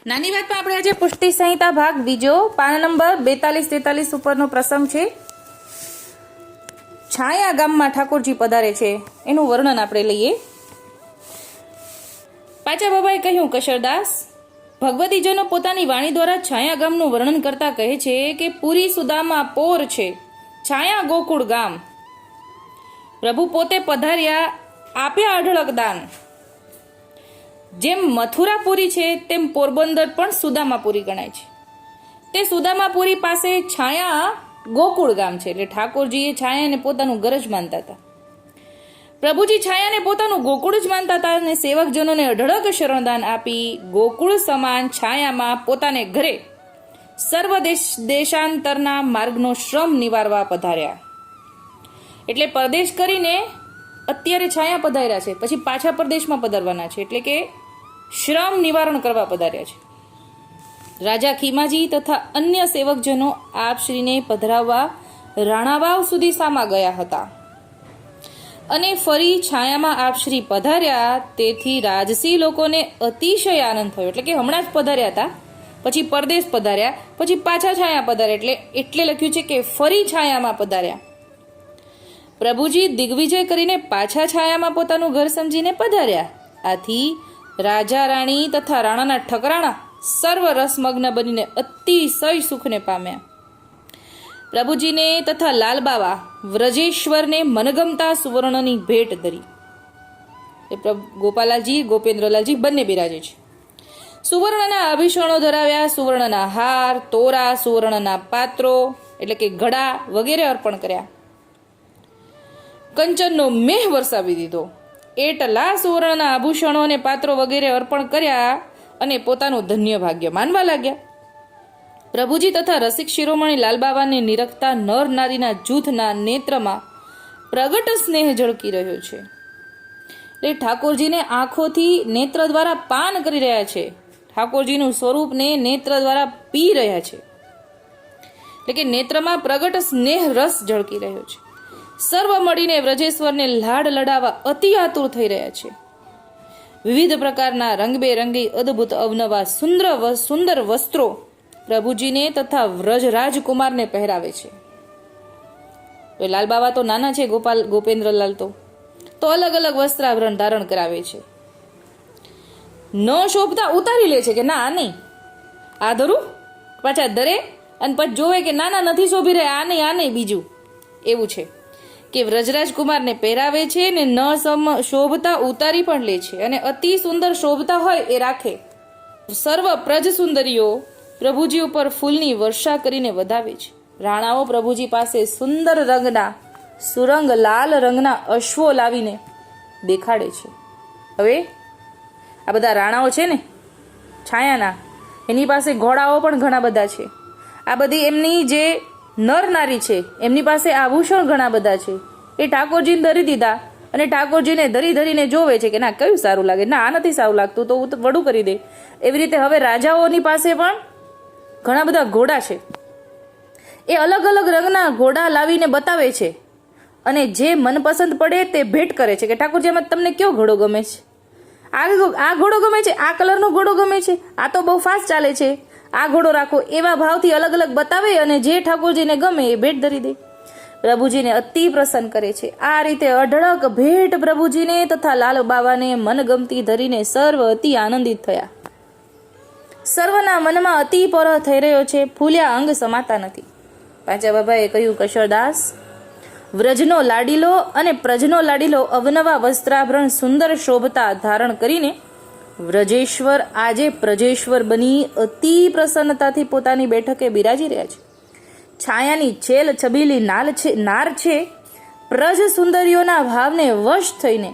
નાની વાતમાં આપણે આજે પુષ્ટિ સંહિતા ભાગ બીજો પાન નંબર 42-43 ઉપરનો પ્રસંગ છે. છાયા ગામમાં ઠાકોરજી પધારે છે એનું વર્ણન આપણે લઈએ. પાચા બાબાએ કહ્યું, કશરદાસ, ભગવતીજનો પોતાની વાણી દ્વારા છાયા ગામનું વર્ણન કરતા કહે છે કે પુરી સુદામાં પોર છે, છાયા ગોકુળ ગામ. પ્રભુ પોતે પધાર્યા, આપ્યા અઢળક દાન. જેમ મથુરાપુરી છે તેમ પોરબંદર પણ સુદામાપુરી ગણાય છે. તે સુદામાપુરી પાસે છાયા ગોકુળ ગામ છે. એટલે ઠાકોરજીએ છાયાને પોતાનું ઘર જ માનતા હતા. પ્રભુજી છાયાને પોતાનું ગોકુળ જ માનતા હતા અને સેવકજનોને અઢળક શરણદાન આપી ગોકુળ સમાન છાયામાં પોતાને ઘરે સર્વ દેશાંતરના માર્ગનો શ્રમ નિવારવા પધાર્યા. એટલે પરદેશ કરીને અત્યારે છાયા પધાર્યા છે, પછી પાછા પરદેશમાં પધારવાના છે, એટલે કે શ્રમ નિવારણ કરવા પધાર્યા છે. રાજા ખીમાજી તથા અન્ય સેવકજનો આપશ્રીને પધરાવવા રાણાવાવ સુધી સામા ગયા હતા અને ફરી છાયામાં આપશ્રી પધાર્યા. તેથી રાજસી લોકોને અતિશય આનંદ થયો. એટલે કે હમણાં જ પધાર્યા હતા, પછી પરદેશ પધાર્યા, પછી પાછા છાયા પધાર્યા, એટલે લખ્યું છે કે ફરી છાયામાં પધાર્યા. પ્રભુજી દિગ્વિજય કરીને પાછા છાયામાં પોતાનું ઘર સમજીને પધાર્યા. આથી રાજા રાણી તથા રાણાના ઠકરાણા સર્વ રસમગ્ન બનીને અતિશય સુખને પામ્યા. પ્રભુજીને તથા લાલબાવા વ્રજેશ્વરને મનગમતા સુવર્ણની ભેટ ધરી. એ ગોપાલાલજી ગોપેન્દ્રલાલજી બંને બિરાજે છે. સુવર્ણના આભૂષણો ધરાવ્યા, સુવર્ણના હાર, તોરા, સુવર્ણના પાત્રો એટલે કે ઘડા વગેરે અર્પણ કર્યા. કંચનનો મેહ વરસાવી દીધો. એટલા સુવર્ણના આભૂષણો અને પાત્રો વગેરે અર્પણ કર્યા અને પોતાનું ધન્ય ભાગ્ય માનવા લાગ્યા. પ્રભુજી તથા રસિક શિરોમણી લાલબાવાને નિરખતા નર નારીના જૂથના નેત્રમાં પ્રગટ સ્નેહ ઝળકી રહ્યો છે. એટલે ઠાકોરજીને આંખોથી નેત્ર દ્વારા પાન કરી રહ્યા છે, ઠાકોરજીનું સ્વરૂપને નેત્ર દ્વારા પી રહ્યા છે. એટલે કે નેત્રમાં પ્રગટ સ્નેહ રસ ઝળકી રહ્યો છે. સર્વ મળીને વ્રજેશ્વરને લાડ લડાવવા અતિ આતુર થઈ રહ્યા છે. વિવિધ પ્રકારના રંગબેરંગી અદ્ભુત અવનવા સુંદર વસ્ત્રો પ્રભુજીને તથા વ્રજ રાજકુમારને પહેરાવે છે. લાલબાવા તો નાના છે, ગોપેન્દ્રલાલ તો અલગ અલગ વસ્ત્રાભરણ ધારણ કરાવે છે. ન શોભતા ઉતારી લે છે કે ના આ નહીં, આ ધરું, પાછા ધરે અને પછી જોવે કે ના નથી શોભી રહ્યા, આ નહીં બીજું. એવું છે કે વ્રજરાજકુમારને પહેરાવે છે ને ન શોભતા ઉતારી પણ લે છે અને અતિ સુંદર શોભતા હોય એ રાખે. સર્વ પ્રજ સુંદરીઓ પ્રભુજી ઉપર ફૂલની વર્ષા કરીને વધાવે છે. રાણાઓ પ્રભુજી પાસે સુંદર રંગના સુરંગ લાલ રંગના અશ્વો લાવીને દેખાડે છે. હવે આ બધા રાણાઓ છે ને છાયાના, એની પાસે ઘોડાઓ પણ ઘણા બધા છે. આ બધી એમની જે નર નારી છે એમની પાસે આભૂષણ ઘણા બધા છે. એ ઠાકોરજીને ધરી દીધા અને ઠાકોરજીને ધરીને જોવે છે કે ના કયું સારું લાગે, ના આ નથી સારું લાગતું તો હું વડું કરી દે. એવી રીતે હવે રાજાઓની પાસે પણ ઘણા બધા ઘોડા છે. એ અલગ અલગ રંગના ઘોડા લાવીને બતાવે છે અને જે મનપસંદ પડે તે ભેટ કરે છે કે ઠાકોરજી એમાં તમને કયો ઘોડો ગમે છે, આ ઘોડો ગમે છે, આ કલરનો ઘોડો ગમે છે, આ તો બહુ ફાસ્ટ ચાલે છે, આ ઘોડો રાખો. એવા ભાવથી અલગ અલગ બતાવે અને જે ઠાકોરજીને ગમે એ ભેટ ધરી દે. પ્રભુજીને અતિ પ્રસન્ન કરે છે. આ રીતે અઢળક ભેટ પ્રભુજીને તથા લાલ બાવાને મનગમતી ધરીને સર્વ અતિ આનંદિત થયા. સર્વના મનમાં અતિ પરહ થઈ રહ્યો છે, ફૂલ્યા અંગ સમાતા નથી. પાંચા બાબાએ કહ્યું, કશરદાસ, વ્રજનો લાડીલો અને પ્રજનો લાડીલો અવનવા વસ્ત્રાભરણ સુંદર શોભતા ધારણ કરીને વ્રજેશ્વર આજે પ્રજેશ્વર બની અતિ પ્રસન્નતાથી પોતાની બેઠકે બિરાજી રહ્યા છે. છાયાની છેલ છબીલી નાર છે. પ્રજ સુંદરીઓના ભાવને વશ થઈને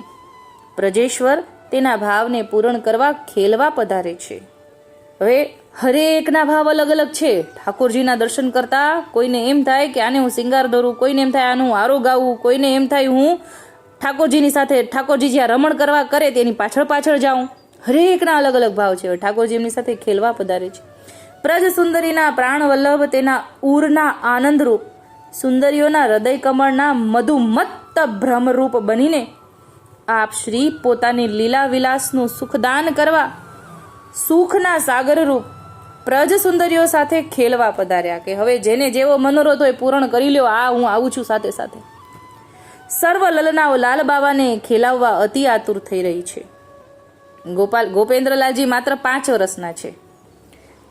પ્રજેશ્વર તેના ભાવને પૂરણ કરવા ખેલવા પધારે છે. હવે હરેકના ભાવ અલગ અલગ છે. ઠાકોરજીના દર્શન કરતા કોઈને એમ થાય કે આને હું શિંગાર દોરું, કોઈને એમ થાય આનું આરો ગાવું, કોઈને એમ થાય હું ઠાકોરજીની સાથે ઠાકોરજી જ્યાં રમણ કરવા કરે તેની પાછળ જાઉં. હરેકના અલગ અલગ ભાવ છે. ઠાકોરજી એમની સાથે ખેલવા પધારે છે. પ્રજ સુંદરીના પ્રાણ વલ્લભ તેના ઉરના આનંદરૂપ સુંદરીઓના હૃદય કમળના મધુમત્ત ભ્રમરૂપ બનીને આપ શ્રી પોતાની લીલા વિલાસનું સુખદાન કરવા સુખના સાગરરૂપ પ્રજ સુંદરીઓ સાથે ખેલવા પધાર્યા કે હવે જેને જેવો મનોરથ હોય પૂરણ કરી લ્યો, આ હું આવું છું સાથે સાથે. સર્વ લલનાઓ લાલ બાવાને ખેલાવવા અતિ આતુર થઈ રહી છે. ગોપેન્દ્રલાલજી માત્ર 5 વર્ષના છે,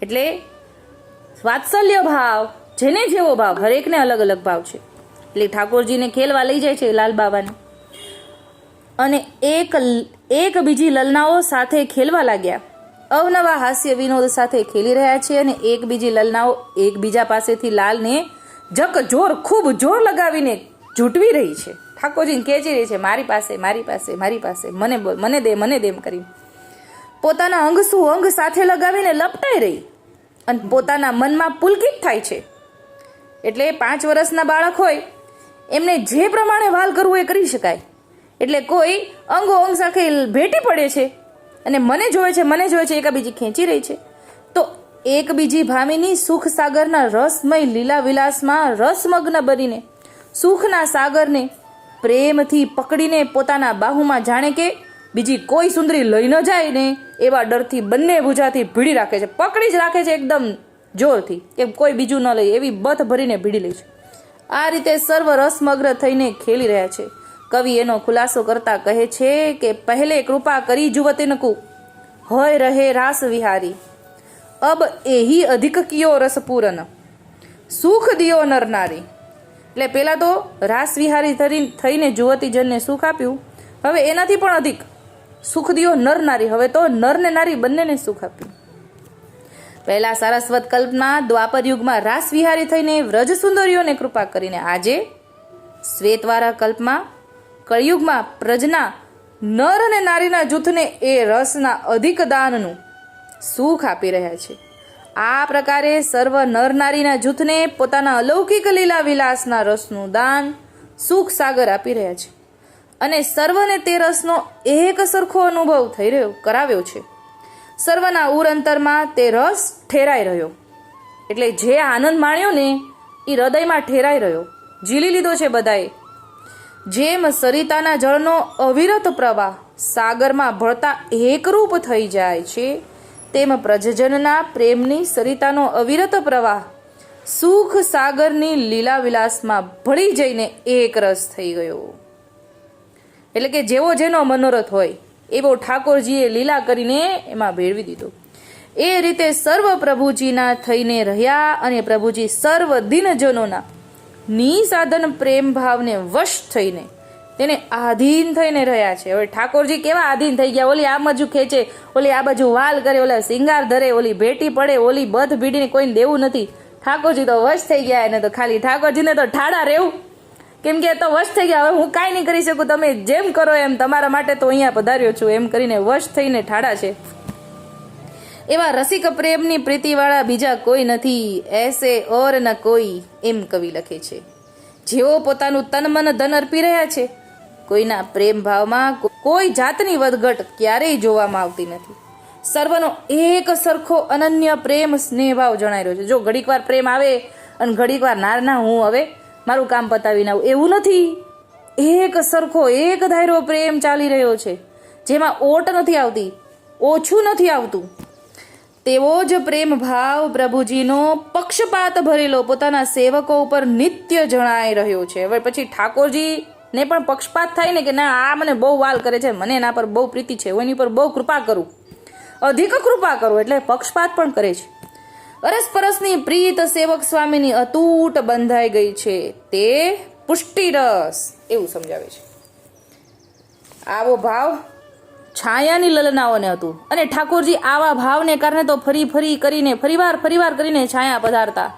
એટલે વાત્સલ્ય ભાવ, જેને જેવો ભાવ, હરેકને અલગ અલગ ભાવ છે. એટલે ઠાકોરજીને ખેલવા લઈ જાય છે લાલ બાવાને, અને એક બીજી લલનાઓ સાથે ખેલવા લાગ્યા. અવનવા હાસ્ય વિનોદ સાથે ખેલી રહ્યા છે, અને એક બીજી લલનાઓ એકબીજા પાસેથી લાલને જકજોર ખૂબ જોર લગાવીને ઝૂંટવી રહી છે. ઠાકોરજીને ખેંચી રહી છે, મારી પાસે મારી પાસે મારી પાસે, મને દે કરી. પોતાના અંગ સુઅંગ સાથે લગાવીને લપટાઈ રહી અને પોતાના મનમાં પુલકિત થાય છે. એટલે 5 વર્ષના બાળક હોય એમને જે પ્રમાણે વાલ કરવું એ કરી શકાય. એટલે કોઈ અંગો અંગ સાથે ભેટી પડે છે અને મને જોવે છે એકાબીજી ખેંચી રહી છે, તો એકબીજી ભામીની સુખ સાગરના રસમય લીલા વિલાસમાં રસમગ્ન બનીને સુખના સાગરને પ્રેમથી પકડીને પોતાના બાહુમાં જાણે કે બીજી કોઈ સુંદરી લઈ ન જાય ને એવા ડરથી બંને ભુજાથી ભીડી રાખે છે, પકડી જ રાખે છે એકદમ જોરથી, કે કોઈ બીજું ન લઈ એવી બથ ભરીને ભીડી લે છે. આ રીતે સર્વ રસમગ્ન થઈને ખેલી રહ્યા છે. કવિ એનો ખુલાસો કરતા કહે છે કે પહેલે કૃપા કરી જુવતિનકુ હોય રહે રાસ વિહારી, અબ એહી અધિક કિયો રસ પૂરન સુખ દિયો નર નારી. એટલે પેલા તો રાસ વિહારી થઈને જુવતીજનને સુખ આપ્યું, હવે એનાથી પણ અધિક સુખ દિયો નર નારી, હવે તો નર ને નારી બંનેને સુખ આપ્યું. પહેલા સારસ્વત કલ્પમાં દ્વાપર યુગમાં રાસ વિહારી થઈને વ્રજ સુંદરીઓને કૃપા કરીને આજે શ્વેતવારા કલ્પમાં કળિયુગમાં પ્રજના નર અને નારીના જૂથને એ રસના અધિક દાનનું સુખ આપી રહ્યા છે. આ પ્રકારે સર્વ નર નારીના જૂથને પોતાના અલૌકિક લીલા વિલાસના રસનું દાન સુખ સાગર આપી રહ્યા છે, અને સર્વને તે રસનો એક સરખો અનુભવ કરાવ્યો છે. સર્વના ઉર અંતરમાં તે રસ ઠેરાઈ રહ્યો, એટલે જે આનંદ માણ્યો ને એ હૃદયમાં ઠેરાઈ રહ્યો, ઝીલી લીધો છે બધાએ. જેમ સરિતાના જળનો અવિરત પ્રવાહ સાગરમાં ભળતા એકરૂપ થઈ જાય છે, તેમ પ્રજજનના પ્રેમની સરિતાનો અવિરત પ્રવાહ સુખ સાગરની લીલા વિલાસમાં ભળી જઈને એક રસ થઈ ગયો. એટલે કે જેવો જેનો મનોરથ હોય એવો ઠાકોરજીએ લીલા કરીને એમાં ભેળવી દીધો. એ રીતે સર્વ પ્રભુજીના થઈને રહ્યા, અને પ્રભુજી સર્વ દિનજનોના નિસાધન પ્રેમ ભાવને વશ થઈને તેને આધીન થઈને રહ્યા છે. હવે ઠાકોરજી કેવા આધીન થઈ ગયા, ઓલી આ બાજુ ખેંચે, ઓલી આ બાજુ વાલ કરે, ઓલા સિંગાર ધરે, ઓલી ભેટી પડે, ઓલી બધ ભીડીને કોઈને દેવું નથી. ઠાકોરજી તો વશ થઈ ગયા, એને તો ખાલી ઠાકોરજીને તો ઠાડા રહેવું, કેમ કે તો વશ થઈ ગયા, હવે હું કાંઈ નહીં કરી શકું, તમે જેમ કરો એમ, તમારા માટે તો અહીંયા પધાર્યો છું, એમ કરીને વશ થઈને ઠાડા છે. એવા રસિક પ્રેમની પ્રીતિવાળા બીજા કોઈ નથી, એસે ઓર ન કોઈ, એમ કવિ લખે છે. જેઓ પોતાનું તન મન ધન અર્પી રહ્યા છે, કોઈના પ્રેમ ભાવમાં કોઈ જાતની વધઘટ ક્યારેય જોવામાં આવતી નથી. સર્વનો એક સરખો અનન્ય પ્રેમ સ્નેહ ભાવ જણાઈ રહ્યો છે. જો ઘડીક વાર પ્રેમ આવે અને ઘડીક વાર ના હું હવે મારું કામ પતાવીને આવું, એવું નથી. એક સરખો એક ધાયરો પ્રેમ ચાલી રહ્યો છે, જેમાં ઓટ નથી આવતી, ઓછું નથી આવતું. તેવો જ પ્રેમ ભાવ પ્રભુજીનો પક્ષપાત ભરેલો પોતાના સેવકો ઉપર નિત્ય જણાઈ રહ્યો છે. હવે પછી ઠાકોરજીને પણ પક્ષપાત થાય ને કે ના, આ મને બહુ વાલ કરે છે, મને એના પર બહુ પ્રીતિ છે, એની પર બહુ કૃપા કરું, અધિક કૃપા કરું, એટલે પક્ષપાત પણ કરે છે. અરસપરસની પ્રીત સેવક સ્વામીની અતૂટ બંધાઈ ગઈ છે, તે પુષ્ટિ રસ, એવું સમજાવે છે. આવો ભાવ છાયાની લલનાઓને હતું, અને ઠાકોરજી આવા ભાવને કારણે તો ફરીવાર કરીને છાયા પધારતા.